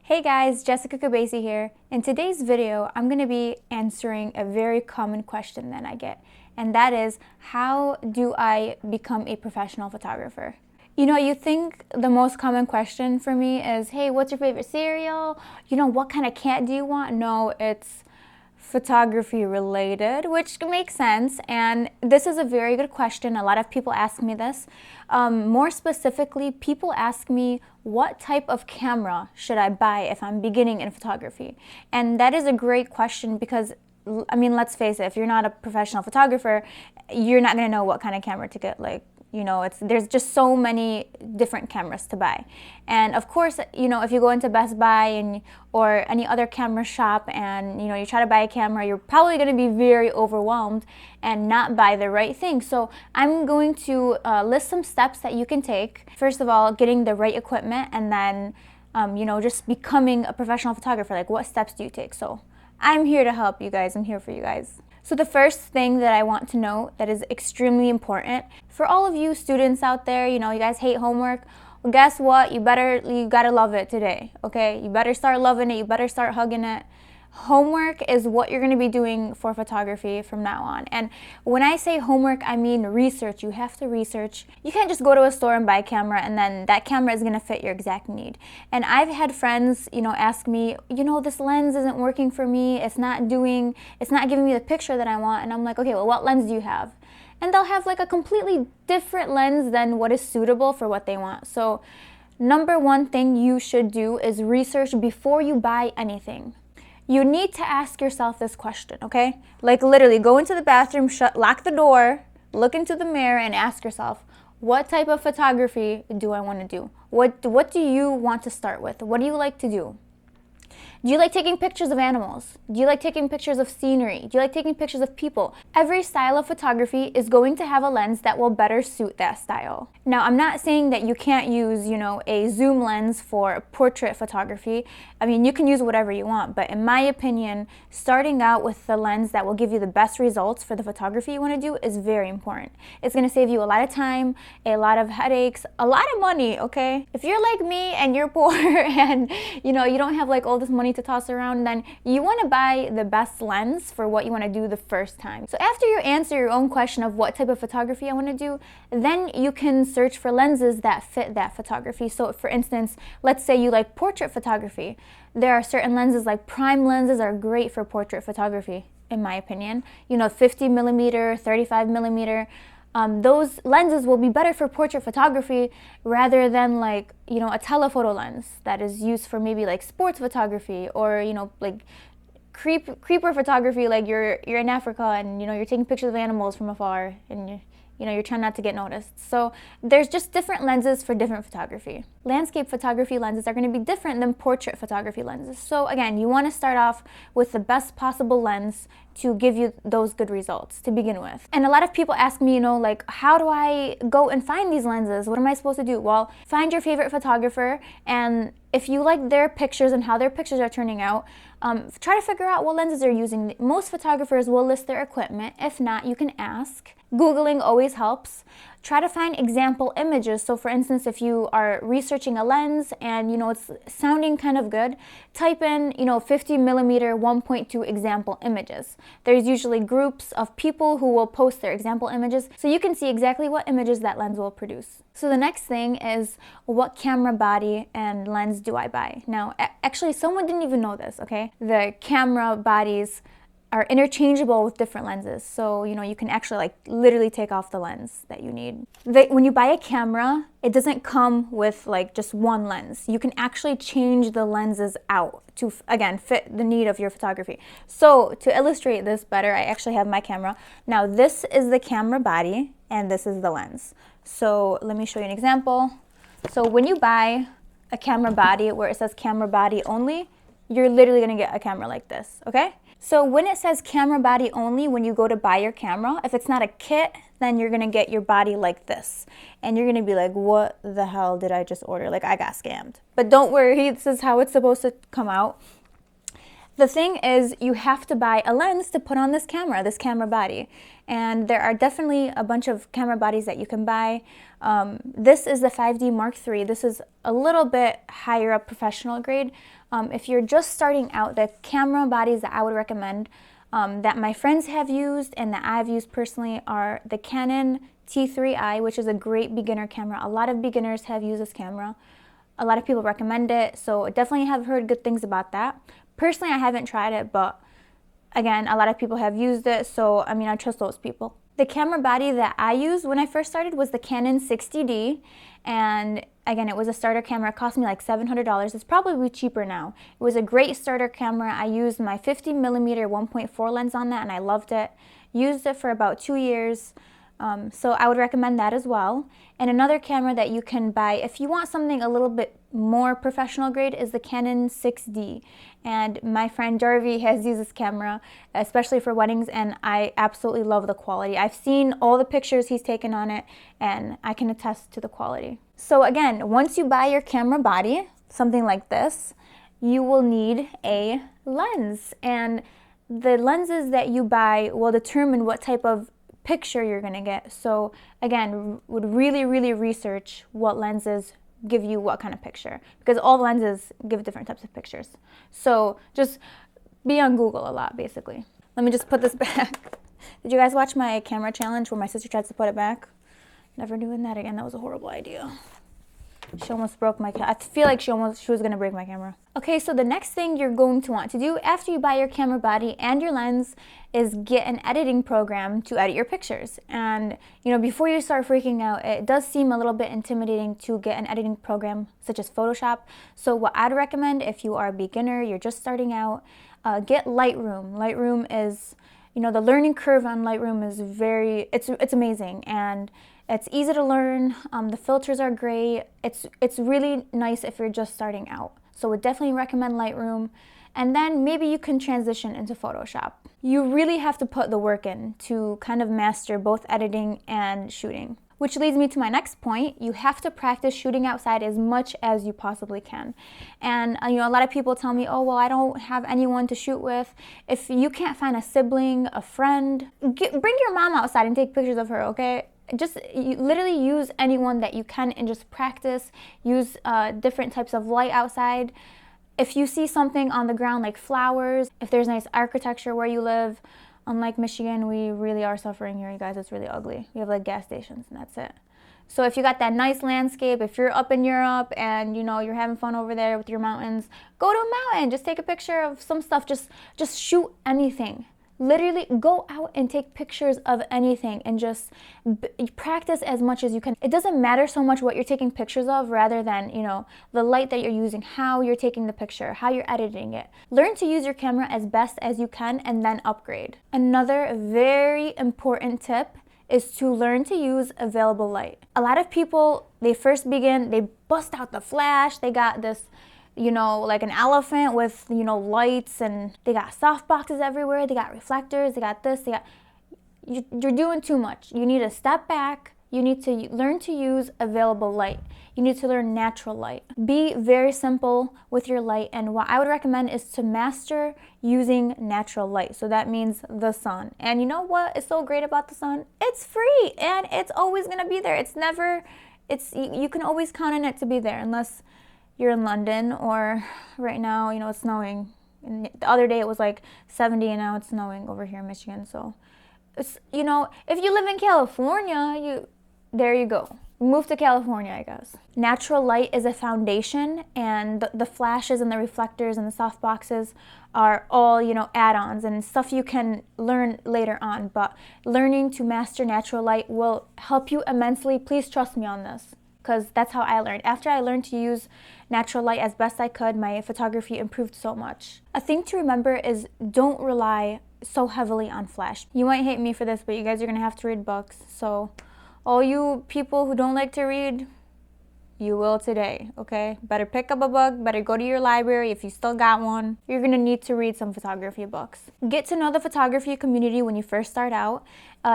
Hey guys, Jessica Kabasi here. In today's video, I'm going to be answering a very common question that I get, and that is, how do I become a professional photographer? You think the most common question for me is, hey, what's your favorite cereal? What kind of cat do you want? No, it's photography related, which makes sense, and this is a very good question. A lot of people ask me this. More specifically, people ask me, what type of camera should I buy if I'm beginning in photography? And that is a great question because, let's face it, if you're not a professional photographer, you're not going to know what kind of camera to get. There's just so many different cameras to buy. And of course, if you go into Best Buy or any other camera shop and you try to buy a camera, you're probably going to be very overwhelmed and not buy the right thing. So I'm going to list some steps that you can take. First of all, getting the right equipment, and then just becoming a professional photographer. Like, what steps do you take? So I'm here to help you guys. I'm here for you guys. So the first thing that I want to note that is extremely important for all of you students out there, you guys hate homework. Well, guess what? You gotta love it today, okay? You better start loving it. You better start hugging it. Homework is what you're going to be doing for photography from now on. And when I say homework, I mean research. You have to research. You can't just go to a store and buy a camera and then that camera is going to fit your exact need. And I've had friends, ask me, this lens isn't working for me. It's not giving me the picture that I want. And I'm like, okay, well, what lens do you have? And they'll have like a completely different lens than what is suitable for what they want. So number one thing you should do is research before you buy anything. You need to ask yourself this question, okay? Like literally go into the bathroom, lock the door, look into the mirror and ask yourself, what type of photography do I want to do? What do you want to start with? What do you like to do? Do you like taking pictures of animals? Do you like taking pictures of scenery? Do you like taking pictures of people? Every style of photography is going to have a lens that will better suit that style. Now, I'm not saying that you can't use, a zoom lens for portrait photography. You can use whatever you want, but in my opinion, starting out with the lens that will give you the best results for the photography you want to do is very important. It's going to save you a lot of time, a lot of headaches, a lot of money, okay? If you're like me and you're poor and, you don't have like all this money to toss around, then you want to buy the best lens for what you want to do the first time. So after you answer your own question of what type of photography I want to do, then you can search for lenses that fit that photography. So for instance, let's say you like portrait photography. There are certain lenses, like prime lenses are great for portrait photography, in my opinion. 50 millimeter, 35 millimeter. Those lenses will be better for portrait photography rather than a telephoto lens that is used for maybe like sports photography or, like creeper photography, like you're in Africa and, you're taking pictures of animals from afar and you're trying not to get noticed. So there's just different lenses for different photography. Landscape photography lenses are going to be different than portrait photography lenses. So again, you want to start off with the best possible lens to give you those good results to begin with. And a lot of people ask me, how do I go and find these lenses? What am I supposed to do? Well, find your favorite photographer, and if you like their pictures and how their pictures are turning out, try to figure out what lenses they're using. Most photographers will list their equipment. If not, you can ask. Googling always helps. Try to find example images. So for instance, if you are researching a lens and it's sounding kind of good, type in 50 millimeter 1.2 example images. There's usually groups of people who will post their example images, so you can see exactly what images that lens will produce. So the next thing is, what camera body and lens do I buy? Now, actually, someone didn't even know this, okay? The camera bodies are interchangeable with different lenses. So, you can actually literally take off the lens that you need. When you buy a camera, it doesn't come with just one lens. You can actually change the lenses out to, again, fit the need of your photography. So to illustrate this better, I actually have my camera. Now this is the camera body and this is the lens. So let me show you an example. So when you buy a camera body where it says camera body only, you're literally gonna get a camera like this, okay? So when it says camera body only, when you go to buy your camera, if it's not a kit, then you're gonna get your body like this. And you're gonna be like, what the hell did I just order? Like, I got scammed. But don't worry, this is how it's supposed to come out. The thing is, you have to buy a lens to put on this camera body. And there are definitely a bunch of camera bodies that you can buy. This is the 5D Mark III. This is a little bit higher up professional grade. If you're just starting out, the camera bodies that I would recommend that my friends have used and that I've used personally are the Canon T3i, which is a great beginner camera. A lot of beginners have used this camera. A lot of people recommend it, so definitely have heard good things about that. Personally, I haven't tried it, but again, a lot of people have used it, so I mean, I trust those people. The camera body that I used when I first started was the Canon 60D, and again, it was a starter camera. It cost me like $700. It's probably cheaper now. It was a great starter camera. I used my 50mm 1.4 lens on that, and I loved it. Used it for about 2 years. So I would recommend that as well. And another camera that you can buy if you want something a little bit more professional grade is the Canon 6D. And my friend Jarvie has used this camera, especially for weddings, and I absolutely love the quality. I've seen all the pictures he's taken on it, and I can attest to the quality. So again, once you buy your camera body, something like this, you will need a lens. And the lenses that you buy will determine what type of picture you're gonna get. So again, would really research what lenses give you what kind of picture, because all the lenses give different types of pictures. So just be on Google a lot, basically. Let me just put this back. Did you guys watch my camera challenge where my sister tries to put it back? Never doing that again. That was a horrible idea. She almost broke my camera. I feel like she was gonna break my camera. Okay, so the next thing you're going to want to do after you buy your camera body and your lens is get an editing program to edit your pictures. And you know, before you start freaking out, it does seem a little bit intimidating to get an editing program such as Photoshop. So what I'd recommend if you are a beginner, you're just starting out, get Lightroom. Lightroom is, you know, the learning curve on Lightroom is it's amazing, and it's easy to learn. The filters are great. It's really nice if you're just starting out. So would definitely recommend Lightroom. And then maybe you can transition into Photoshop. You really have to put the work in to kind of master both editing and shooting. Which leads me to my next point. You have to practice shooting outside as much as you possibly can. And you know, a lot of people tell me, oh, well, I don't have anyone to shoot with. If you can't find a sibling, a friend, bring your mom outside and take pictures of her, okay? Just literally use anyone that you can and just practice. Use different types of light outside. If you see something on the ground like flowers, if there's nice architecture where you live, unlike Michigan, we really are suffering here, you guys. It's really ugly. We have like gas stations and that's it. So if you got that nice landscape, if you're up in Europe and you know you're having fun over there with your mountains, go to a mountain. Just take a picture of some stuff. Just shoot anything. Literally go out and take pictures of anything and just practice as much as you can. It doesn't matter so much what you're taking pictures of rather than, you know, the light that you're using, how you're taking the picture, how you're editing it. Learn to use your camera as best as you can and then upgrade. Another very important tip is to learn to use available light. A lot of people, they first begin, they bust out the flash, they got this, you know, like an elephant with, you know, lights, and they got soft boxes everywhere, they got reflectors, they got this, you're doing too much. You need to step back. You need to learn to use available light. You need to learn natural light. Be very simple with your light, and what I would recommend is to master using natural light. So that means the sun. And you know what is so great about the sun? It's free, and it's always gonna be there. You can always count on it to be there, unless you're in London, or right now, you know, it's snowing. And the other day it was like 70 and now it's snowing over here in Michigan. So, it's, you know, if you live in California, there you go. Move to California, I guess. Natural light is a foundation, and the flashes and the reflectors and the soft boxes are all, you know, add-ons and stuff you can learn later on. But learning to master natural light will help you immensely. Please trust me on this, because that's how I learned. After I learned to use natural light as best I could, my photography improved so much. A thing to remember is don't rely so heavily on flash. You might hate me for this, but you guys are gonna have to read books. So all you people who don't like to read, you will today, okay? Better pick up a book, better go to your library if you still got one. You're gonna need to read some photography books. Get to know the photography community when you first start out.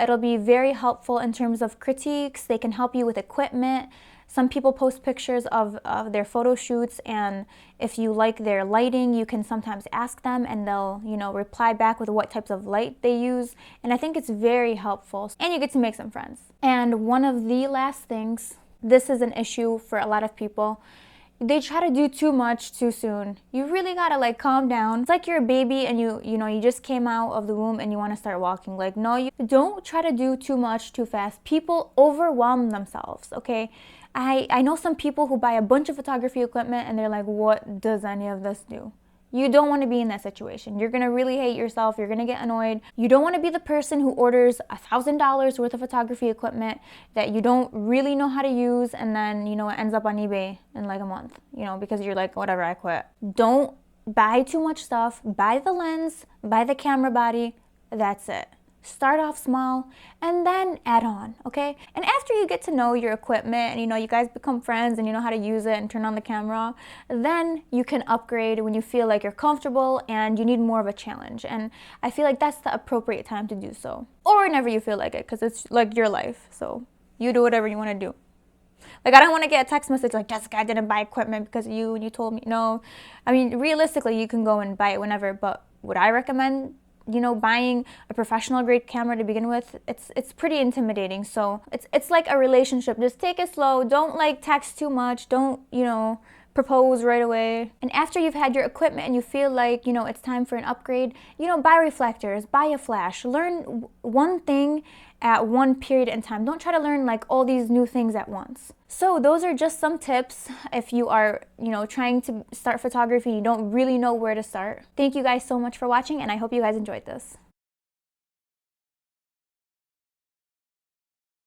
It'll be very helpful in terms of critiques. They can help you with equipment. Some people post pictures of their photo shoots, and if you like their lighting, you can sometimes ask them and they'll, you know, reply back with what types of light they use. And I think it's very helpful, and you get to make some friends. And one of the last things, this is an issue for a lot of people. they try to do too much too soon. You really gotta like calm down. It's like you're a baby and you just came out of the womb and you want to start walking. Like, no, you don't try to do too much too fast. People overwhelm themselves, okay? I know some people who buy a bunch of photography equipment and they're like, what does any of this do? You don't want to be in that situation. You're going to really hate yourself. You're going to get annoyed. You don't want to be the person who orders $1,000 worth of photography equipment that you don't really know how to use, and then, it ends up on eBay in like a month, because you're like, whatever, I quit. Don't buy too much stuff. Buy the lens, buy the camera body. That's it. Start off small and then add on, okay? And after you get to know your equipment and you guys become friends and you know how to use it and turn on the camera, then you can upgrade when you feel like you're comfortable and you need more of a challenge. And I feel like that's the appropriate time to do so. Or whenever you feel like it, because it's like your life. So you do whatever you want to do. Like, I don't want to get a text message like, Jessica, I didn't buy equipment because of you and you told me. No. I mean, realistically, you can go and buy it whenever, but would I recommend buying a professional grade camera to begin with? It's pretty intimidating. So it's like a relationship. Just take it slow. Don't like text too much. Don't, propose right away. And after you've had your equipment and you feel like, it's time for an upgrade, buy reflectors, buy a flash. Learn one thing at one period in time. Don't try to learn like all these new things at once. So those are just some tips if you are, trying to start photography and you don't really know where to start. Thank you guys so much for watching, and I hope you guys enjoyed this.